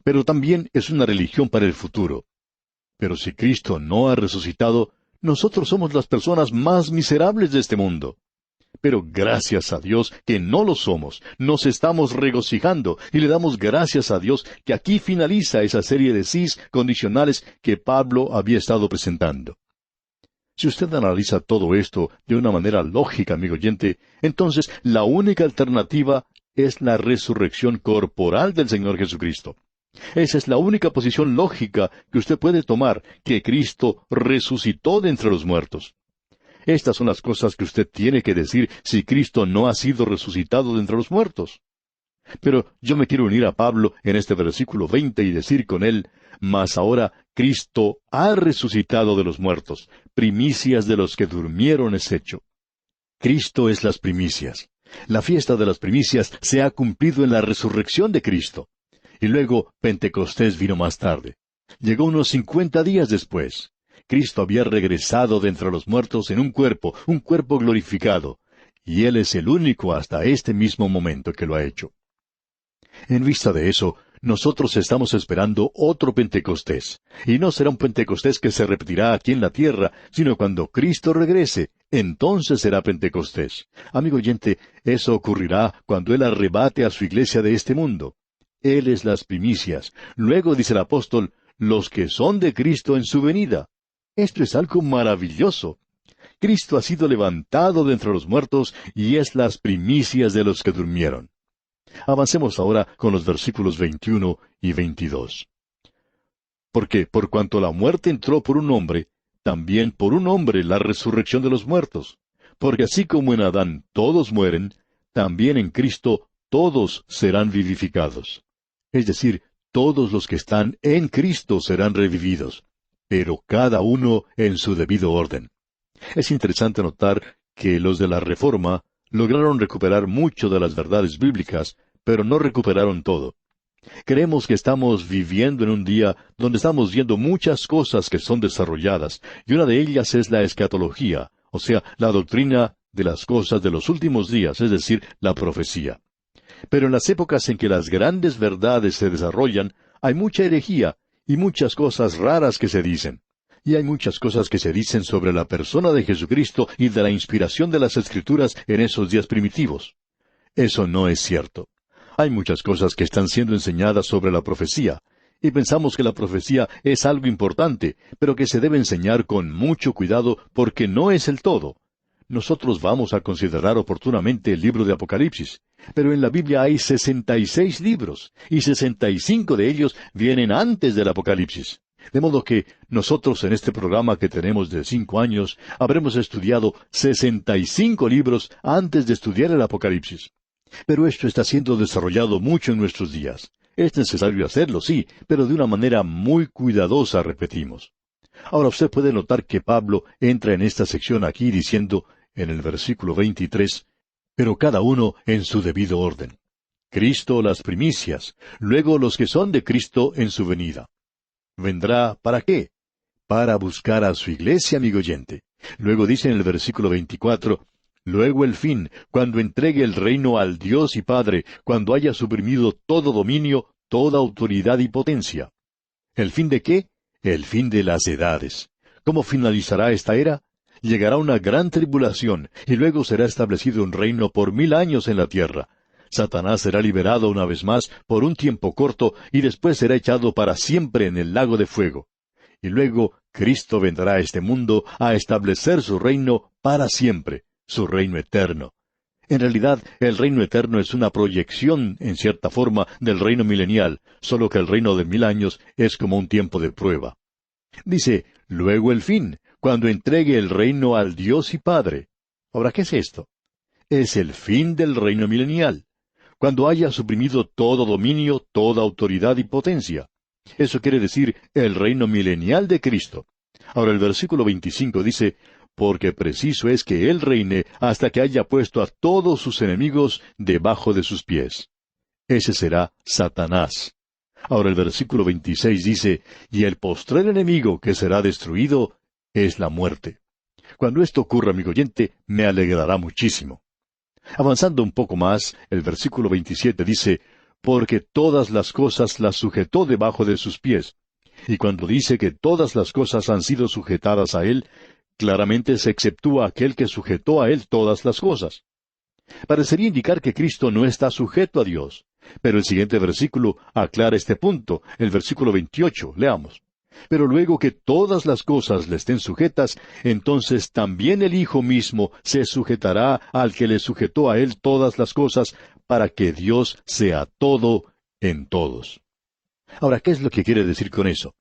pero también es una religión para el futuro. Pero si Cristo no ha resucitado, nosotros somos las personas más miserables de este mundo. Pero gracias a Dios que no lo somos, nos estamos regocijando y le damos gracias a Dios que aquí finaliza esa serie de sís condicionales que Pablo había estado presentando. Si usted analiza todo esto de una manera lógica, amigo oyente, entonces la única alternativa es la resurrección corporal del Señor Jesucristo. Esa es la única posición lógica que usted puede tomar, que Cristo resucitó de entre los muertos. Estas son las cosas que usted tiene que decir si Cristo no ha sido resucitado de entre los muertos. Pero yo me quiero unir a Pablo en este versículo 20 y decir con él, mas ahora Cristo ha resucitado de los muertos, primicias de los que durmieron es hecho. Cristo es las primicias. La fiesta de las primicias se ha cumplido en la resurrección de Cristo. Y luego Pentecostés vino más tarde. Llegó unos 50 días después. Cristo había regresado de entre los muertos en un cuerpo glorificado, y Él es el único hasta este mismo momento que lo ha hecho. En vista de eso, nosotros estamos esperando otro Pentecostés, y no será un Pentecostés que se repetirá aquí en la tierra, sino cuando Cristo regrese, entonces será Pentecostés. Amigo oyente, eso ocurrirá cuando Él arrebate a su iglesia de este mundo. Él es las primicias. Luego dice el apóstol, los que son de Cristo en su venida. Esto es algo maravilloso. Cristo ha sido levantado de entre los muertos y es las primicias de los que durmieron. Avancemos ahora con los versículos 21 y 22. Porque por cuanto la muerte entró por un hombre, también por un hombre la resurrección de los muertos. Porque así como en Adán todos mueren, también en Cristo todos serán vivificados. Es decir, todos los que están en Cristo serán revividos, pero cada uno en su debido orden. Es interesante notar que los de la Reforma lograron recuperar mucho de las verdades bíblicas, pero no recuperaron todo. Creemos que estamos viviendo en un día donde estamos viendo muchas cosas que son desarrolladas, y una de ellas es la escatología, o sea, la doctrina de las cosas de los últimos días, es decir, la profecía. Pero en las épocas en que las grandes verdades se desarrollan, hay mucha herejía y muchas cosas raras que se dicen. Y hay muchas cosas que se dicen sobre la persona de Jesucristo y de la inspiración de las Escrituras en esos días primitivos. Eso no es cierto. Hay muchas cosas que están siendo enseñadas sobre la profecía, y pensamos que la profecía es algo importante, pero que se debe enseñar con mucho cuidado porque no es el todo. Nosotros vamos a considerar oportunamente el libro de Apocalipsis, pero en la Biblia hay 66 libros, y 65 de ellos vienen antes del Apocalipsis. De modo que nosotros en este programa que tenemos de 5 años, habremos estudiado 65 libros antes de estudiar el Apocalipsis. Pero esto está siendo desarrollado mucho en nuestros días. Es necesario hacerlo, sí, pero de una manera muy cuidadosa, repetimos. Ahora usted puede notar que Pablo entra en esta sección aquí diciendo, en el versículo 23, pero cada uno en su debido orden. Cristo las primicias, luego los que son de Cristo en su venida. ¿Vendrá para qué? Para buscar a su iglesia, amigo oyente. Luego dice en el versículo 24, luego el fin, cuando entregue el reino al Dios y Padre, cuando haya suprimido todo dominio, toda autoridad y potencia. ¿El fin de qué? El fin de las edades. ¿Cómo finalizará esta era? Llegará una gran tribulación, y luego será establecido un reino por 1000 años en la tierra. Satanás será liberado una vez más por un tiempo corto, y después será echado para siempre en el lago de fuego. Y luego Cristo vendrá a este mundo a establecer su reino para siempre, su reino eterno. En realidad, el reino eterno es una proyección, en cierta forma, del reino milenial, solo que el reino de 1000 años es como un tiempo de prueba. Dice, luego el fin, cuando entregue el reino al Dios y Padre. Ahora, ¿qué es esto? Es el fin del reino milenial, cuando haya suprimido todo dominio, toda autoridad y potencia. Eso quiere decir el reino milenial de Cristo. Ahora el versículo 25 dice, porque preciso es que Él reine hasta que haya puesto a todos sus enemigos debajo de sus pies. Ese será Satanás. Ahora el versículo 26 dice, y el postrer enemigo que será destruido es la muerte. Cuando esto ocurra, amigo oyente, me alegrará muchísimo. Avanzando un poco más, el versículo 27 dice, porque todas las cosas las sujetó debajo de sus pies. Y cuando dice que todas las cosas han sido sujetadas a Él, claramente se exceptúa aquel que sujetó a Él todas las cosas. Parecería indicar que Cristo no está sujeto a Dios. Pero el siguiente versículo aclara este punto, el versículo 28, leamos. Pero luego que todas las cosas le estén sujetas, entonces también el Hijo mismo se sujetará al que le sujetó a Él todas las cosas, para que Dios sea todo en todos. Ahora, ¿qué es lo que quiere decir con eso?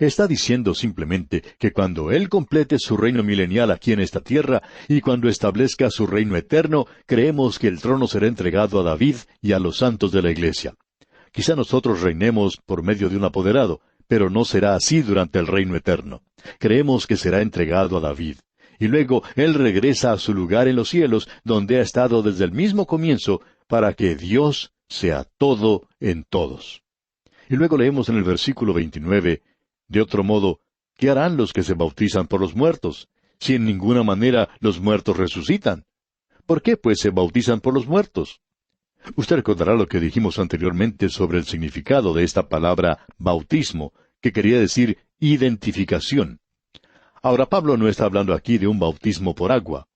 Está diciendo simplemente que cuando Él complete su reino milenial aquí en esta tierra, y cuando establezca su reino eterno, creemos que el trono será entregado a David y a los santos de la Iglesia. Quizá nosotros reinemos por medio de un apoderado, pero no será así durante el reino eterno. Creemos que será entregado a David. Y luego Él regresa a su lugar en los cielos, donde ha estado desde el mismo comienzo, para que Dios sea todo en todos. Y luego leemos en el versículo 29, de otro modo, ¿qué harán los que se bautizan por los muertos, si en ninguna manera los muertos resucitan? ¿Por qué, pues, se bautizan por los muertos? Usted recordará lo que dijimos anteriormente sobre el significado de esta palabra bautismo, que quería decir identificación. Ahora, Pablo no está hablando aquí de un bautismo por agua.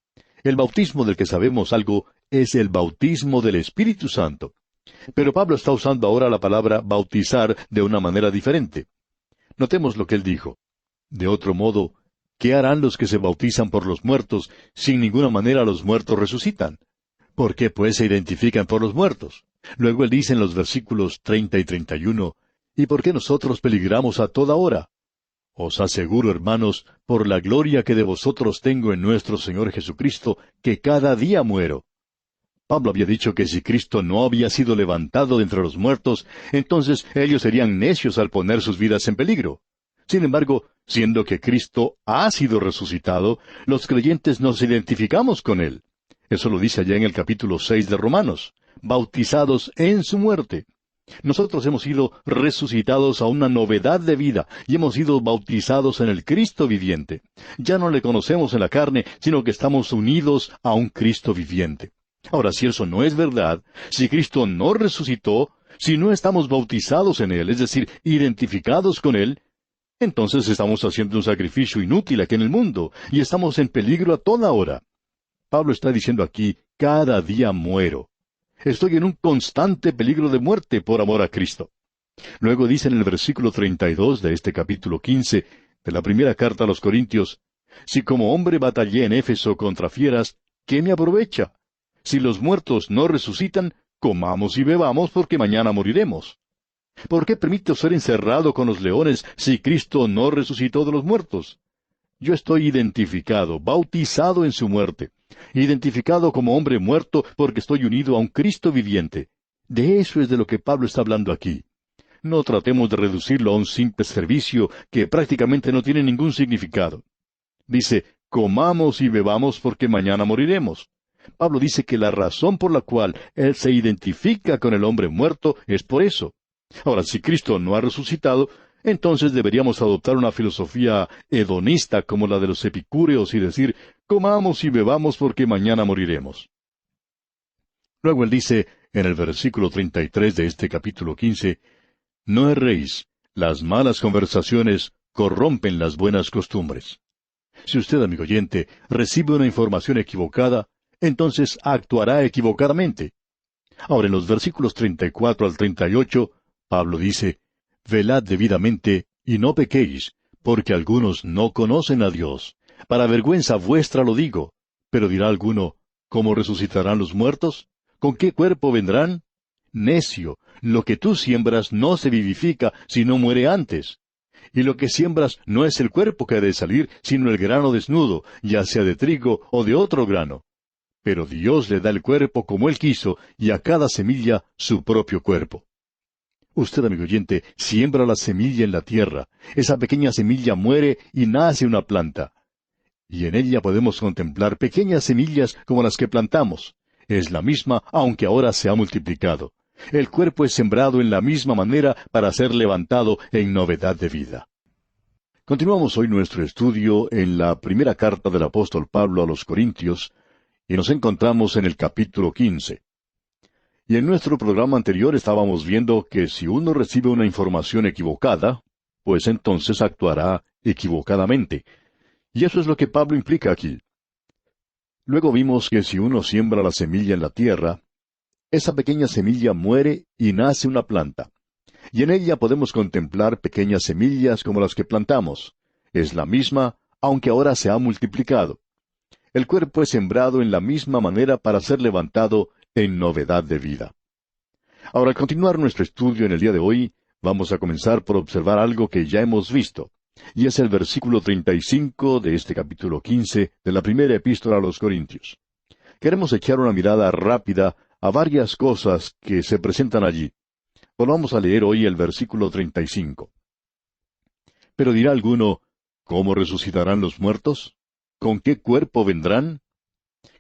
El bautismo del que sabemos algo es el bautismo del Espíritu Santo. Pero Pablo está usando ahora la palabra bautizar de una manera diferente. Notemos lo que él dijo. De otro modo, ¿qué harán los que se bautizan por los muertos, si en ninguna manera los muertos resucitan? ¿Por qué, pues, se identifican por los muertos? Luego él dice en los versículos 30 y 31, ¿y por qué nosotros peligramos a toda hora? Os aseguro, hermanos, por la gloria que de vosotros tengo en nuestro Señor Jesucristo, que cada día muero. Pablo había dicho que si Cristo no había sido levantado de entre los muertos, entonces ellos serían necios al poner sus vidas en peligro. Sin embargo, siendo que Cristo ha sido resucitado, los creyentes nos identificamos con Él. Eso lo dice allá en el capítulo 6 de Romanos, bautizados en su muerte. Nosotros hemos sido resucitados a una novedad de vida y hemos sido bautizados en el Cristo viviente. Ya no le conocemos en la carne, sino que estamos unidos a un Cristo viviente. Ahora, si eso no es verdad, si Cristo no resucitó, si no estamos bautizados en Él, es decir, identificados con Él, entonces estamos haciendo un sacrificio inútil aquí en el mundo y estamos en peligro a toda hora. Pablo está diciendo aquí, cada día muero. Estoy en un constante peligro de muerte por amor a Cristo. Luego dice en el versículo 32 de este capítulo 15 de la primera carta a los Corintios, si como hombre batallé en Éfeso contra fieras, ¿qué me aprovecha? Si los muertos no resucitan, comamos y bebamos porque mañana moriremos. ¿Por qué permito ser encerrado con los leones si Cristo no resucitó de los muertos? Yo estoy identificado, bautizado en su muerte, identificado como hombre muerto porque estoy unido a un Cristo viviente. De eso es de lo que Pablo está hablando aquí. No tratemos de reducirlo a un simple servicio que prácticamente no tiene ningún significado. Dice, comamos y bebamos porque mañana moriremos. Pablo dice que la razón por la cual él se identifica con el hombre muerto es por eso. Ahora, si Cristo no ha resucitado, entonces deberíamos adoptar una filosofía hedonista como la de los epicúreos y decir, comamos y bebamos porque mañana moriremos. Luego él dice, en el versículo 33 de este capítulo 15, no erréis, las malas conversaciones corrompen las buenas costumbres. Si usted, amigo oyente, recibe una información equivocada, entonces actuará equivocadamente. Ahora, en los versículos 34 al 38, Pablo dice, velad debidamente y no pequéis, porque algunos no conocen a Dios. Para vergüenza vuestra lo digo. Pero dirá alguno, ¿cómo resucitarán los muertos? ¿Con qué cuerpo vendrán? Necio, lo que tú siembras no se vivifica, sino muere antes. Y lo que siembras no es el cuerpo que ha de salir, sino el grano desnudo, ya sea de trigo o de otro grano. Pero Dios le da el cuerpo como Él quiso, y a cada semilla su propio cuerpo. Usted, amigo oyente, siembra la semilla en la tierra. Esa pequeña semilla muere y nace una planta. Y en ella podemos contemplar pequeñas semillas como las que plantamos. Es la misma, aunque ahora se ha multiplicado. El cuerpo es sembrado en la misma manera para ser levantado en novedad de vida. Continuamos hoy nuestro estudio en la primera carta del apóstol Pablo a los Corintios, y nos encontramos en el capítulo 15. Y en nuestro programa anterior estábamos viendo que si uno recibe una información equivocada, pues entonces actuará equivocadamente. Y eso es lo que Pablo implica aquí. Luego vimos que si uno siembra la semilla en la tierra, esa pequeña semilla muere y nace una planta. Y en ella podemos contemplar pequeñas semillas como las que plantamos. Es la misma, aunque ahora se ha multiplicado. El cuerpo es sembrado en la misma manera para ser levantado en novedad de vida. Ahora, al continuar nuestro estudio en el día de hoy, vamos a comenzar por observar algo que ya hemos visto, y es el versículo 35 de este capítulo 15 de la primera epístola a los Corintios. Queremos echar una mirada rápida a varias cosas que se presentan allí. Volvamos a leer hoy el versículo 35. Pero dirá alguno, ¿cómo resucitarán los muertos? ¿Con qué cuerpo vendrán?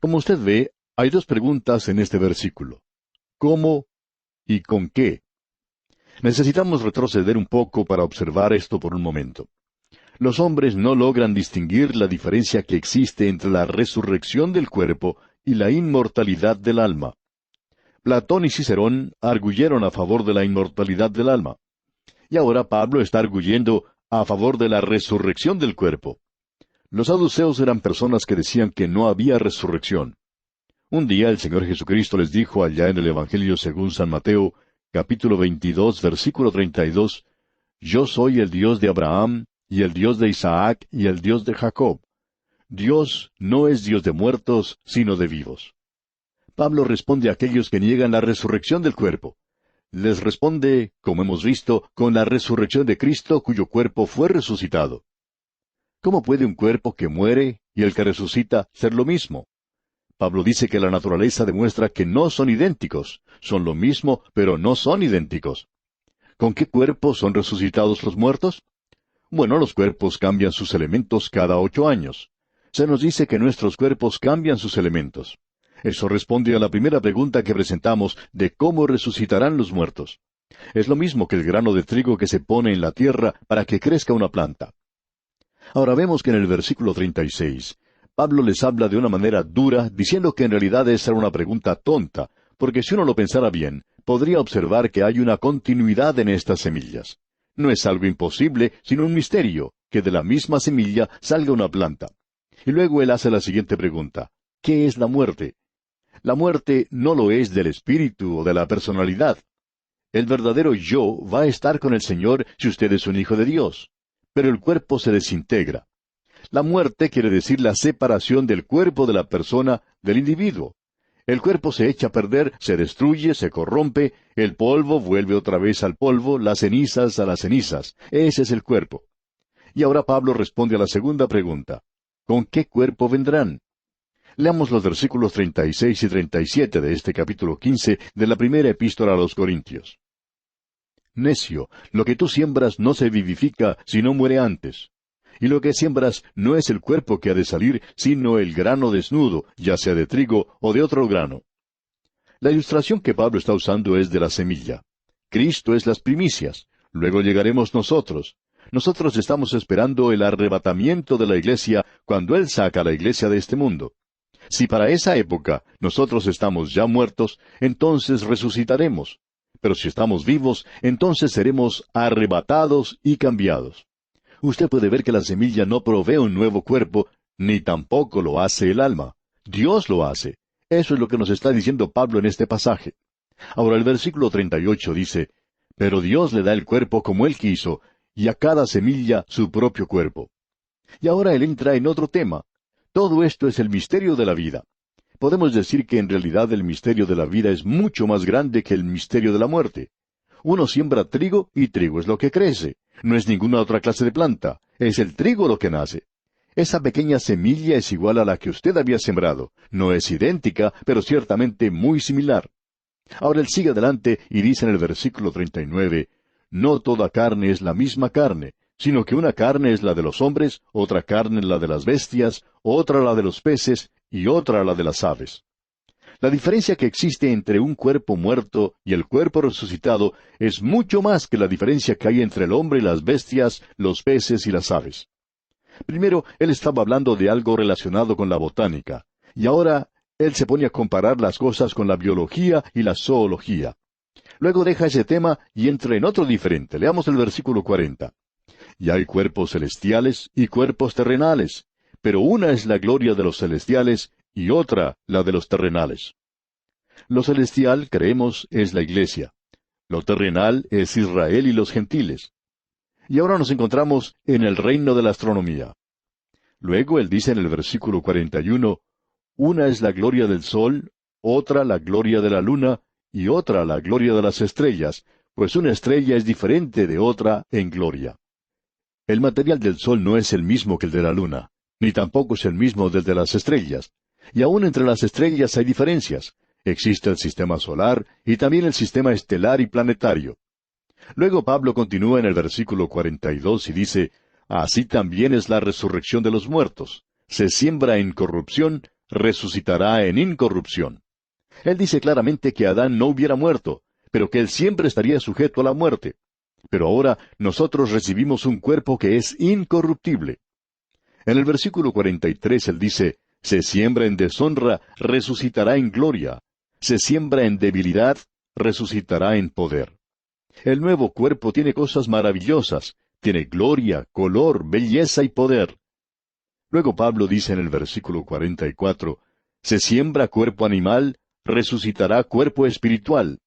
Como usted ve, hay dos preguntas en este versículo. ¿Cómo y con qué? Necesitamos retroceder un poco para observar esto por un momento. Los hombres no logran distinguir la diferencia que existe entre la resurrección del cuerpo y la inmortalidad del alma. Platón y Cicerón arguyeron a favor de la inmortalidad del alma. Y ahora Pablo está arguyendo a favor de la resurrección del cuerpo. Los saduceos eran personas que decían que no había resurrección. Un día el Señor Jesucristo les dijo allá en el Evangelio según San Mateo, capítulo 22, versículo 32, Yo soy el Dios de Abraham, y el Dios de Isaac, y el Dios de Jacob. Dios no es Dios de muertos, sino de vivos. Pablo responde a aquellos que niegan la resurrección del cuerpo. Les responde, como hemos visto, con la resurrección de Cristo, cuyo cuerpo fue resucitado. ¿Cómo puede un cuerpo que muere y el que resucita ser lo mismo? Pablo dice que la naturaleza demuestra que no son idénticos. Son lo mismo, pero no son idénticos. ¿Con qué cuerpo son resucitados los muertos? Bueno, los cuerpos cambian sus elementos cada 8 años. Se nos dice que nuestros cuerpos cambian sus elementos. Eso responde a la primera pregunta que presentamos de cómo resucitarán los muertos. Es lo mismo que el grano de trigo que se pone en la tierra para que crezca una planta. Ahora vemos que en el versículo 36, Pablo les habla de una manera dura, diciendo que en realidad esa era una pregunta tonta, porque si uno lo pensara bien, podría observar que hay una continuidad en estas semillas. No es algo imposible, sino un misterio, que de la misma semilla salga una planta. Y luego él hace la siguiente pregunta: ¿qué es la muerte? La muerte no lo es del espíritu o de la personalidad. El verdadero yo va a estar con el Señor si usted es un hijo de Dios. Pero el cuerpo se desintegra. La muerte quiere decir la separación del cuerpo de la persona del individuo. El cuerpo se echa a perder, se destruye, se corrompe, el polvo vuelve otra vez al polvo, las cenizas a las cenizas. Ese es el cuerpo. Y ahora Pablo responde a la segunda pregunta: ¿con qué cuerpo vendrán? Leamos los versículos 36 y 37 de este capítulo 15 de la primera epístola a los Corintios. Necio, lo que tú siembras no se vivifica, sino muere antes. Y lo que siembras no es el cuerpo que ha de salir, sino el grano desnudo, ya sea de trigo o de otro grano. La ilustración que Pablo está usando es de la semilla. Cristo es las primicias. Luego llegaremos nosotros. Nosotros estamos esperando el arrebatamiento de la iglesia cuando Él saca a la iglesia de este mundo. Si para esa época nosotros estamos ya muertos, entonces resucitaremos. Pero si estamos vivos, entonces seremos arrebatados y cambiados. Usted puede ver que la semilla no provee un nuevo cuerpo, ni tampoco lo hace el alma. Dios lo hace. Eso es lo que nos está diciendo Pablo en este pasaje. Ahora el versículo 38 dice, Pero Dios le da el cuerpo como Él quiso, y a cada semilla su propio cuerpo. Y ahora Él entra en otro tema. Todo esto es el misterio de la vida. Podemos decir que en realidad el misterio de la vida es mucho más grande que el misterio de la muerte. Uno siembra trigo y trigo es lo que crece. No es ninguna otra clase de planta. Es el trigo lo que nace. Esa pequeña semilla es igual a la que usted había sembrado. No es idéntica, pero ciertamente muy similar. Ahora él sigue adelante y dice en el versículo 39, No toda carne es la misma carne, sino que una carne es la de los hombres, otra carne la de las bestias, otra la de los peces, y otra la de las aves. La diferencia que existe entre un cuerpo muerto y el cuerpo resucitado es mucho más que la diferencia que hay entre el hombre y las bestias, los peces y las aves. Primero, él estaba hablando de algo relacionado con la botánica, y ahora Él se pone a comparar las cosas con la biología y la zoología. Luego deja ese tema y entra en otro diferente. Leamos el versículo 40. Y hay cuerpos celestiales y cuerpos terrenales, pero una es la gloria de los celestiales y otra la de los terrenales. Lo celestial, creemos, es la iglesia. Lo terrenal es Israel y los gentiles. Y ahora nos encontramos en el reino de la astronomía. Luego él dice en el versículo 41, una es la gloria del sol, otra la gloria de la luna, y otra la gloria de las estrellas, pues una estrella es diferente de otra en gloria. El material del sol no es el mismo que el de la luna, ni tampoco es el mismo del de las estrellas. Y aún entre las estrellas hay diferencias. Existe el sistema solar y también el sistema estelar y planetario. Luego Pablo continúa en el versículo 42 y dice, así también es la resurrección de los muertos. Se siembra en corrupción, resucitará en incorrupción. Él dice claramente que Adán no hubiera muerto, pero que él siempre estaría sujeto a la muerte. Pero ahora nosotros recibimos un cuerpo que es incorruptible. En el versículo 43 él dice, se siembra en deshonra, resucitará en gloria. Se siembra en debilidad, resucitará en poder. El nuevo cuerpo tiene cosas maravillosas, tiene gloria, color, belleza y poder. Luego Pablo dice en el versículo 44, se siembra cuerpo animal, resucitará cuerpo espiritual.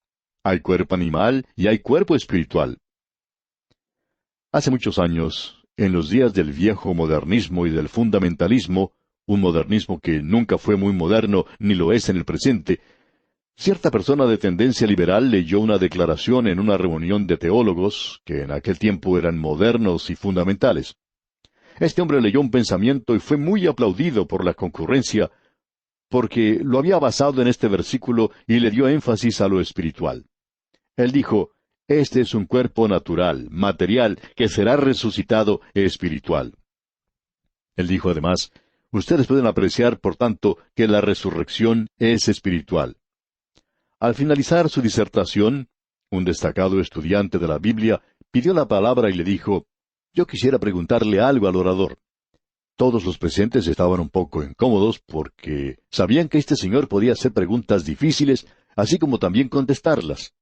Hay cuerpo animal y hay cuerpo espiritual. Hace muchos años, en los días del viejo modernismo y del fundamentalismo, un modernismo que nunca fue muy moderno ni lo es en el presente, cierta persona de tendencia liberal leyó una declaración en una reunión de teólogos, que en aquel tiempo eran modernos y fundamentales. Este hombre leyó un pensamiento y fue muy aplaudido por la concurrencia, porque lo había basado en este versículo y le dio énfasis a lo espiritual. Él dijo, este es un cuerpo natural, material, que será resucitado espiritual. Él dijo además, ustedes pueden apreciar, por tanto, que la resurrección es espiritual. Al finalizar su disertación, un destacado estudiante de la Biblia pidió la palabra y le dijo, yo quisiera preguntarle algo al orador. Todos los presentes estaban un poco incómodos porque sabían que este señor podía hacer preguntas difíciles, así como también contestarlas.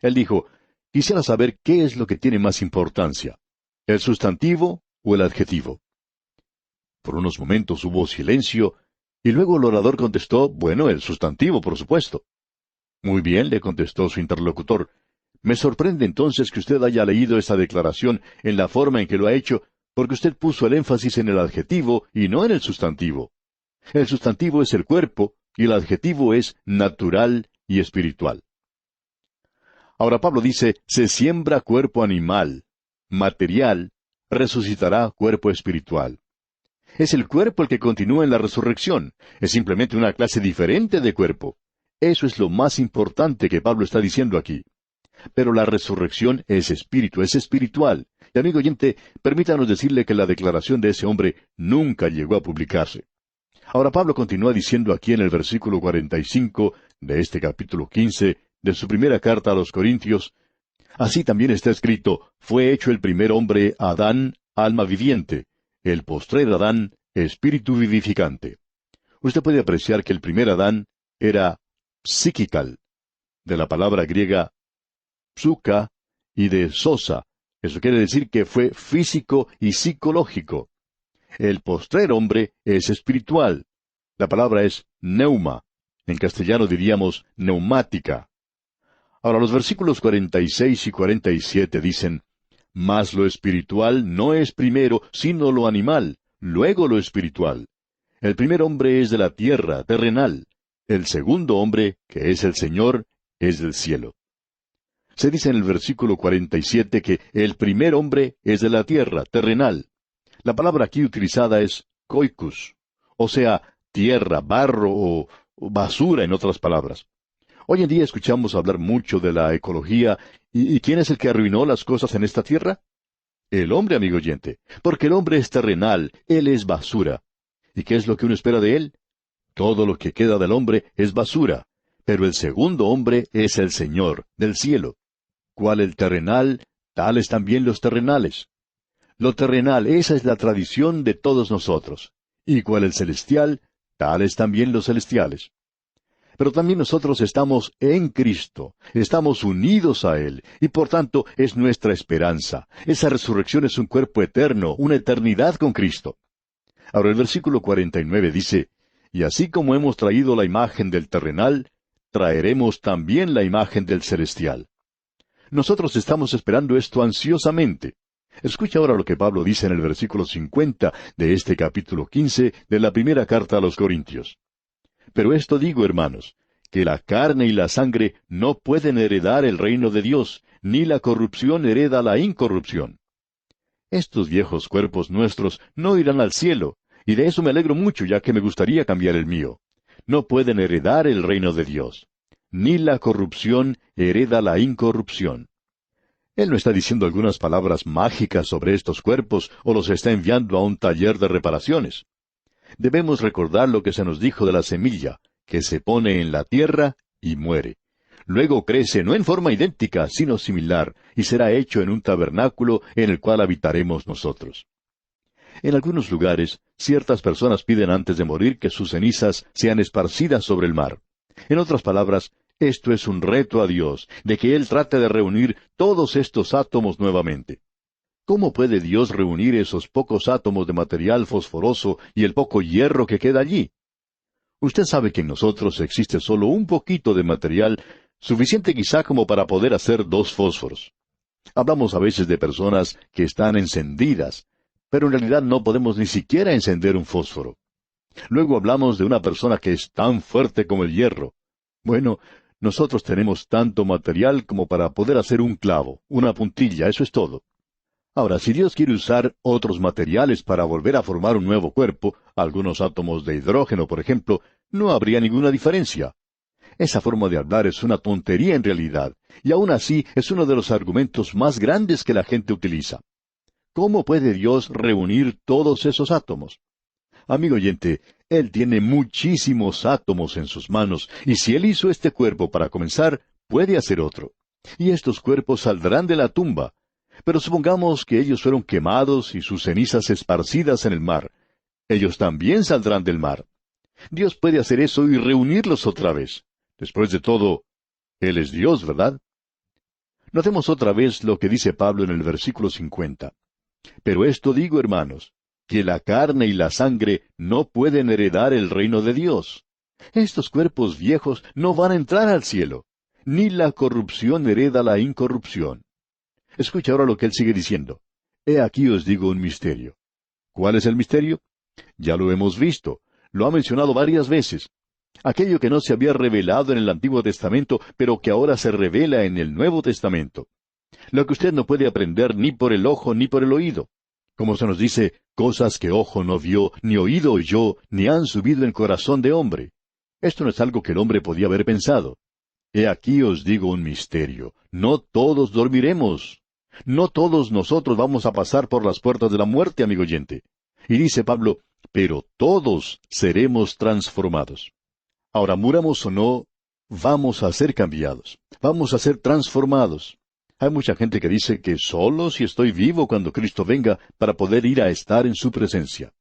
Él dijo, quisiera saber qué es lo que tiene más importancia, el sustantivo o el adjetivo. Por unos momentos hubo silencio, y luego el orador contestó, bueno, el sustantivo, por supuesto. Muy bien, le contestó su interlocutor. Me sorprende entonces que usted haya leído esa declaración en la forma en que lo ha hecho, porque usted puso el énfasis en el adjetivo y no en el sustantivo. El sustantivo es el cuerpo y el adjetivo es natural y espiritual. Ahora Pablo dice, se siembra cuerpo animal, material, resucitará cuerpo espiritual. Es el cuerpo el que continúa en la resurrección. Es simplemente una clase diferente de cuerpo. Eso es lo más importante que Pablo está diciendo aquí. Pero la resurrección es espíritu, es espiritual. Y amigo oyente, permítanos decirle que la declaración de ese hombre nunca llegó a publicarse. Ahora Pablo continúa diciendo aquí en el versículo 45 de este capítulo 15 de su primera carta a los Corintios, así también está escrito, fue hecho el primer hombre Adán, alma viviente, el postrer Adán, espíritu vivificante. Usted puede apreciar que el primer Adán era psiquical, de la palabra griega psuka y de sosa. Eso quiere decir que fue físico y psicológico. El postrer hombre es espiritual. La palabra es neuma. En castellano diríamos neumática. Ahora los versículos 46 y 47 dicen, mas lo espiritual no es primero, sino lo animal, luego lo espiritual. El primer hombre es de la tierra, terrenal. El segundo hombre, que es el Señor, es del cielo. Se dice en el versículo 47 que el primer hombre es de la tierra, terrenal. La palabra aquí utilizada es koikus, o sea, tierra, barro o basura en otras palabras. Hoy en día escuchamos hablar mucho de la ecología, ¿y quién es el que arruinó las cosas en esta tierra? El hombre, amigo oyente, porque el hombre es terrenal, él es basura. ¿Y qué es lo que uno espera de él? Todo lo que queda del hombre es basura, pero el segundo hombre es el Señor, del cielo. Cual el terrenal, tales también los terrenales. Lo terrenal, esa es la tradición de todos nosotros. Y cual el celestial, tales también los celestiales. Pero también nosotros estamos en Cristo, estamos unidos a Él, y por tanto es nuestra esperanza. Esa resurrección es un cuerpo eterno, una eternidad con Cristo. Ahora el versículo 49 dice, y así como hemos traído la imagen del terrenal, traeremos también la imagen del celestial. Nosotros estamos esperando esto ansiosamente. Escucha ahora lo que Pablo dice en el versículo 50 de este capítulo 15 de la primera carta a los Corintios. Pero esto digo, hermanos, que la carne y la sangre no pueden heredar el reino de Dios, ni la corrupción hereda la incorrupción. Estos viejos cuerpos nuestros no irán al cielo, y de eso me alegro mucho, ya que me gustaría cambiar el mío. No pueden heredar el reino de Dios. Ni la corrupción hereda la incorrupción. Él no está diciendo algunas palabras mágicas sobre estos cuerpos o los está enviando a un taller de reparaciones. Debemos recordar lo que se nos dijo de la semilla, que se pone en la tierra y muere. Luego crece no en forma idéntica, sino similar, y será hecho en un tabernáculo en el cual habitaremos nosotros. En algunos lugares, ciertas personas piden antes de morir que sus cenizas sean esparcidas sobre el mar. En otras palabras, esto es un reto a Dios, de que Él trate de reunir todos estos átomos nuevamente. ¿Cómo puede Dios reunir esos pocos átomos de material fosforoso y el poco hierro que queda allí? Usted sabe que en nosotros existe solo un poquito de material, suficiente quizá como para poder hacer 2 fósforos. Hablamos a veces de personas que están encendidas, pero en realidad no podemos ni siquiera encender un fósforo. Luego hablamos de una persona que es tan fuerte como el hierro. Bueno, nosotros tenemos tanto material como para poder hacer un clavo, una puntilla, eso es todo. Ahora, si Dios quiere usar otros materiales para volver a formar un nuevo cuerpo, algunos átomos de hidrógeno, por ejemplo, no habría ninguna diferencia. Esa forma de hablar es una tontería en realidad, y aún así es uno de los argumentos más grandes que la gente utiliza. ¿Cómo puede Dios reunir todos esos átomos? Amigo oyente, Él tiene muchísimos átomos en sus manos, y si Él hizo este cuerpo para comenzar, puede hacer otro. Y estos cuerpos saldrán de la tumba. Pero supongamos que ellos fueron quemados y sus cenizas esparcidas en el mar. Ellos también saldrán del mar. Dios puede hacer eso y reunirlos otra vez. Después de todo, Él es Dios, ¿verdad? Notemos otra vez lo que dice Pablo en el versículo 50. Pero esto digo, hermanos, que la carne y la sangre no pueden heredar el reino de Dios. Estos cuerpos viejos no van a entrar al cielo, ni la corrupción hereda la incorrupción. Escucha ahora lo que él sigue diciendo. He aquí os digo un misterio. ¿Cuál es el misterio? Ya lo hemos visto. Lo ha mencionado varias veces. Aquello que no se había revelado en el Antiguo Testamento, pero que ahora se revela en el Nuevo Testamento. Lo que usted no puede aprender ni por el ojo ni por el oído. Como se nos dice, cosas que ojo no vio, ni oído oyó, ni han subido en corazón de hombre. Esto no es algo que el hombre podía haber pensado. He aquí os digo un misterio. No todos dormiremos. No todos nosotros vamos a pasar por las puertas de la muerte, amigo oyente. Y dice Pablo, pero todos seremos transformados. Ahora, muramos o no, vamos a ser cambiados. Vamos a ser transformados. Hay mucha gente que dice que solo si estoy vivo cuando Cristo venga para poder ir a estar en su presencia.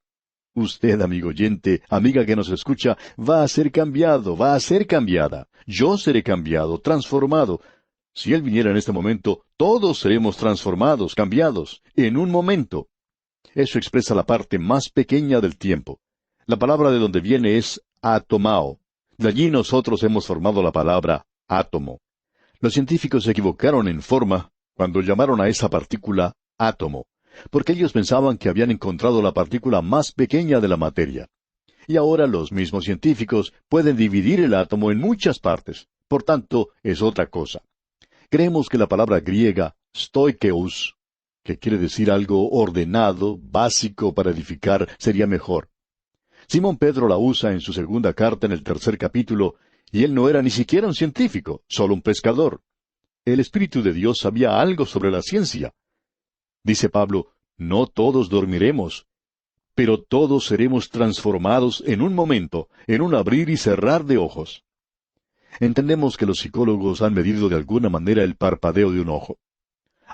Usted, amigo oyente, amiga que nos escucha, va a ser cambiado, va a ser cambiada. Yo seré cambiado, transformado. Si Él viniera en este momento, todos seremos transformados, cambiados, en un momento. Eso expresa la parte más pequeña del tiempo. La palabra de donde viene es atomao. De allí nosotros hemos formado la palabra átomo. Los científicos se equivocaron en forma cuando llamaron a esa partícula átomo, porque ellos pensaban que habían encontrado la partícula más pequeña de la materia. Y ahora los mismos científicos pueden dividir el átomo en muchas partes. Por tanto, es otra cosa. Creemos que la palabra griega stoikeus, que quiere decir algo ordenado, básico para edificar, sería mejor. Simón Pedro la usa en su segunda carta en el 3 capítulo, y él no era ni siquiera un científico, solo un pescador. El Espíritu de Dios sabía algo sobre la ciencia. Dice Pablo, no todos dormiremos, pero todos seremos transformados en un momento, en un abrir y cerrar de ojos. Entendemos que los psicólogos han medido de alguna manera el parpadeo de un ojo.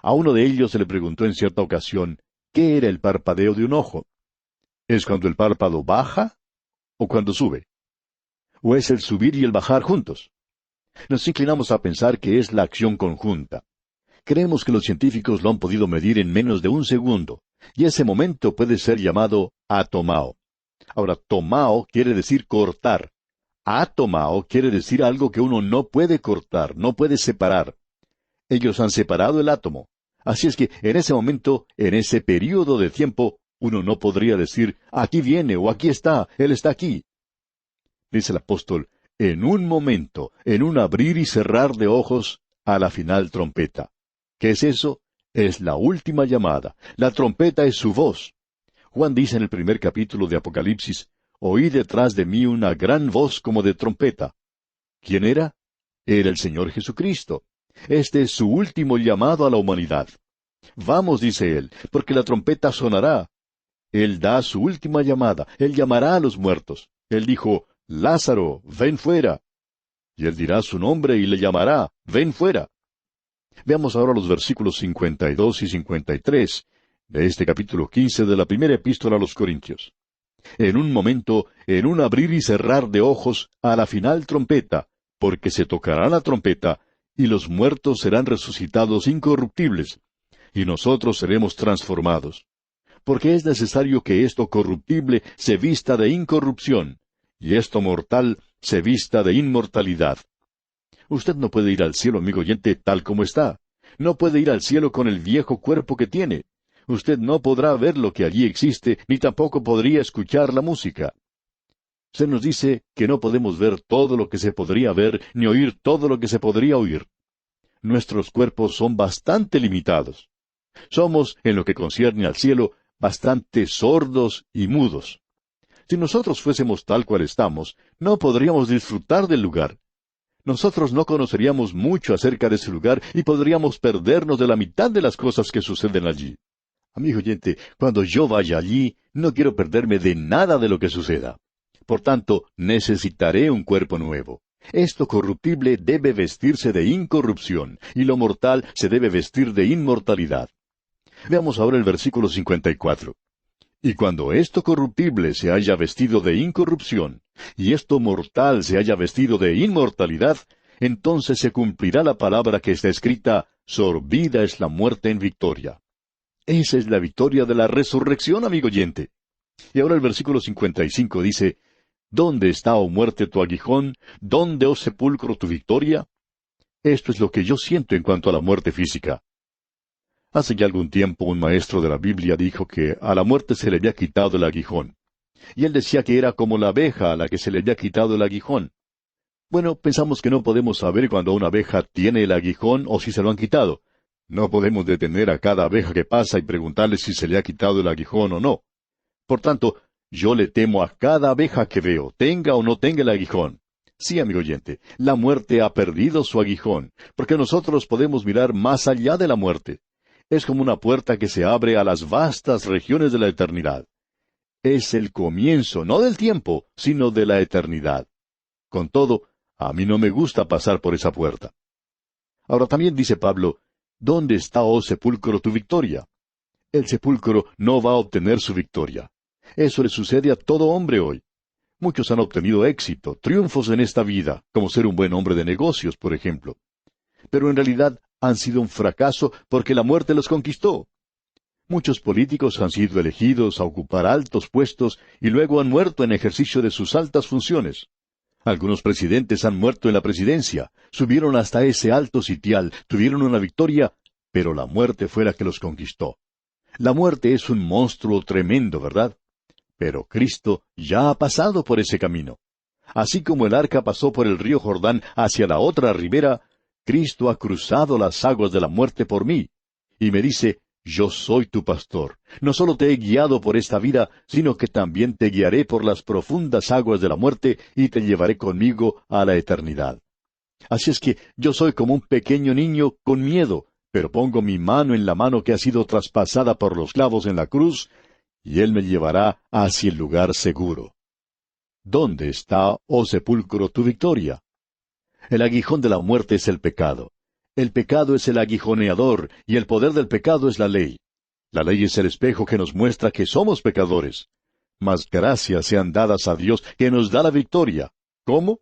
A uno de ellos se le preguntó en cierta ocasión, ¿qué era el parpadeo de un ojo? ¿Es cuando el párpado baja o cuando sube? ¿O es el subir y el bajar juntos? Nos inclinamos a pensar que es la acción conjunta. Creemos que los científicos lo han podido medir en menos de un segundo, y ese momento puede ser llamado atomao. Ahora, tomao quiere decir cortar. Atomao quiere decir algo que uno no puede cortar, no puede separar. Ellos han separado el átomo. Así es que en ese momento, en ese período de tiempo, uno no podría decir, aquí viene o aquí está, él está aquí. Dice el apóstol, en un momento, en un abrir y cerrar de ojos, a la final trompeta. ¿Qué es eso? Es la última llamada. La trompeta es su voz. Juan dice en el primer capítulo de Apocalipsis, oí detrás de mí una gran voz como de trompeta. ¿Quién era? Era el Señor Jesucristo. Este es su último llamado a la humanidad. Vamos, dice él, porque la trompeta sonará. Él da su última llamada. Él llamará a los muertos. Él dijo, Lázaro, ven fuera. Y él dirá su nombre y le llamará, ven fuera. Veamos ahora los versículos 52 y 53 de este capítulo 15 de la primera epístola a los Corintios. En un momento, en un abrir y cerrar de ojos, a la final trompeta, porque se tocará la trompeta, y los muertos serán resucitados incorruptibles, y nosotros seremos transformados. Porque es necesario que esto corruptible se vista de incorrupción, y esto mortal se vista de inmortalidad. Usted no puede ir al cielo, amigo oyente, tal como está. No puede ir al cielo con el viejo cuerpo que tiene. Usted no podrá ver lo que allí existe, ni tampoco podría escuchar la música. Se nos dice que no podemos ver todo lo que se podría ver, ni oír todo lo que se podría oír. Nuestros cuerpos son bastante limitados. Somos, en lo que concierne al cielo, bastante sordos y mudos. Si nosotros fuésemos tal cual estamos, no podríamos disfrutar del lugar. Nosotros no conoceríamos mucho acerca de ese lugar y podríamos perdernos de la mitad de las cosas que suceden allí. Amigo oyente, cuando yo vaya allí, no quiero perderme de nada de lo que suceda. Por tanto, necesitaré un cuerpo nuevo. Esto corruptible debe vestirse de incorrupción, y lo mortal se debe vestir de inmortalidad. Veamos ahora el versículo 54. Y cuando esto corruptible se haya vestido de incorrupción, y esto mortal se haya vestido de inmortalidad, entonces se cumplirá la palabra que está escrita, sorbida es la muerte en victoria. Esa es la victoria de la resurrección, amigo oyente. Y ahora el versículo 55 dice, ¿dónde está, oh muerte, tu aguijón? ¿Dónde, oh sepulcro, tu victoria? Esto es lo que yo siento en cuanto a la muerte física. Hace ya algún tiempo un maestro de la Biblia dijo que a la muerte se le había quitado el aguijón. Y él decía que era como la abeja a la que se le había quitado el aguijón. Bueno, pensamos que no podemos saber cuando una abeja tiene el aguijón o si se lo han quitado. No podemos detener a cada abeja que pasa y preguntarle si se le ha quitado el aguijón o no. Por tanto, yo le temo a cada abeja que veo, tenga o no tenga el aguijón. Sí, amigo oyente, la muerte ha perdido su aguijón, porque nosotros podemos mirar más allá de la muerte. Es como una puerta que se abre a las vastas regiones de la eternidad. Es el comienzo, no del tiempo, sino de la eternidad. Con todo, a mí no me gusta pasar por esa puerta. Ahora también dice Pablo, ¿dónde está, oh sepulcro, tu victoria? El sepulcro no va a obtener su victoria. Eso le sucede a todo hombre hoy. Muchos han obtenido éxito, triunfos en esta vida, como ser un buen hombre de negocios, por ejemplo. Pero en realidad han sido un fracaso porque la muerte los conquistó. Muchos políticos han sido elegidos a ocupar altos puestos y luego han muerto en ejercicio de sus altas funciones. Algunos presidentes han muerto en la presidencia, subieron hasta ese alto sitial, tuvieron una victoria, pero la muerte fue la que los conquistó. La muerte es un monstruo tremendo, ¿verdad? Pero Cristo ya ha pasado por ese camino. Así como el arca pasó por el río Jordán hacia la otra ribera, Cristo ha cruzado las aguas de la muerte por mí. Y me dice, yo soy tu pastor. No solo te he guiado por esta vida, sino que también te guiaré por las profundas aguas de la muerte y te llevaré conmigo a la eternidad. Así es que yo soy como un pequeño niño con miedo, pero pongo mi mano en la mano que ha sido traspasada por los clavos en la cruz, y Él me llevará hacia el lugar seguro. ¿Dónde está, oh sepulcro, tu victoria? El aguijón de la muerte es el pecado. El pecado es el aguijoneador, y el poder del pecado es la ley. La ley es el espejo que nos muestra que somos pecadores. Mas gracias sean dadas a Dios que nos da la victoria. ¿Cómo?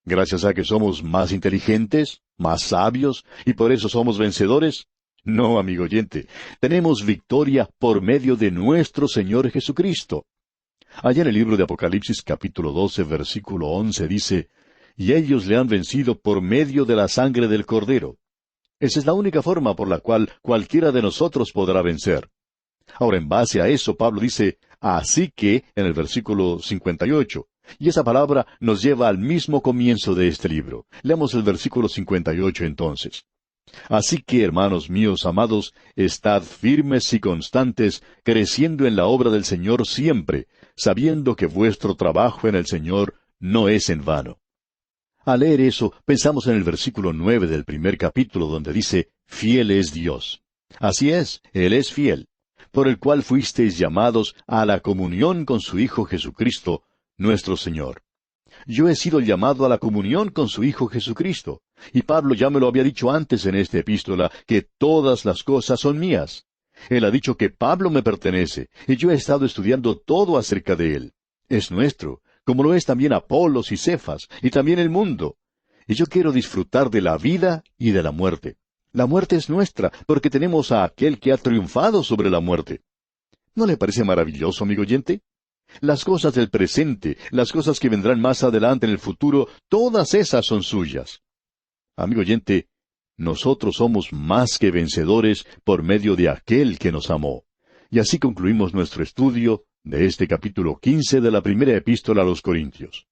¿Gracias a que somos más inteligentes, más sabios, y por eso somos vencedores? No, amigo oyente, tenemos victoria por medio de nuestro Señor Jesucristo. Allá en el libro de Apocalipsis capítulo 12, versículo 11 dice, y ellos le han vencido por medio de la sangre del Cordero. Esa es la única forma por la cual cualquiera de nosotros podrá vencer. Ahora, en base a eso, Pablo dice, así que, en el versículo 58, y esa palabra nos lleva al mismo comienzo de este libro. Leamos el versículo 58 entonces. Así que, hermanos míos amados, estad firmes y constantes, creciendo en la obra del Señor siempre, sabiendo que vuestro trabajo en el Señor no es en vano. Al leer eso, pensamos en el versículo 9 del primer capítulo, donde dice, fiel es Dios. Así es, Él es fiel, por el cual fuisteis llamados a la comunión con su Hijo Jesucristo, nuestro Señor. Yo he sido llamado a la comunión con su Hijo Jesucristo, y Pablo ya me lo había dicho antes en esta epístola, que todas las cosas son mías. Él ha dicho que Pablo me pertenece, y yo he estado estudiando todo acerca de él. Es nuestro, como lo es también Apolos y Cefas, y también el mundo. Y yo quiero disfrutar de la vida y de la muerte. La muerte es nuestra, porque tenemos a aquel que ha triunfado sobre la muerte. ¿No le parece maravilloso, amigo oyente? Las cosas del presente, las cosas que vendrán más adelante en el futuro, todas esas son suyas. Amigo oyente, nosotros somos más que vencedores por medio de aquel que nos amó. Y así concluimos nuestro estudio de este capítulo 15 de la primera epístola a los Corintios.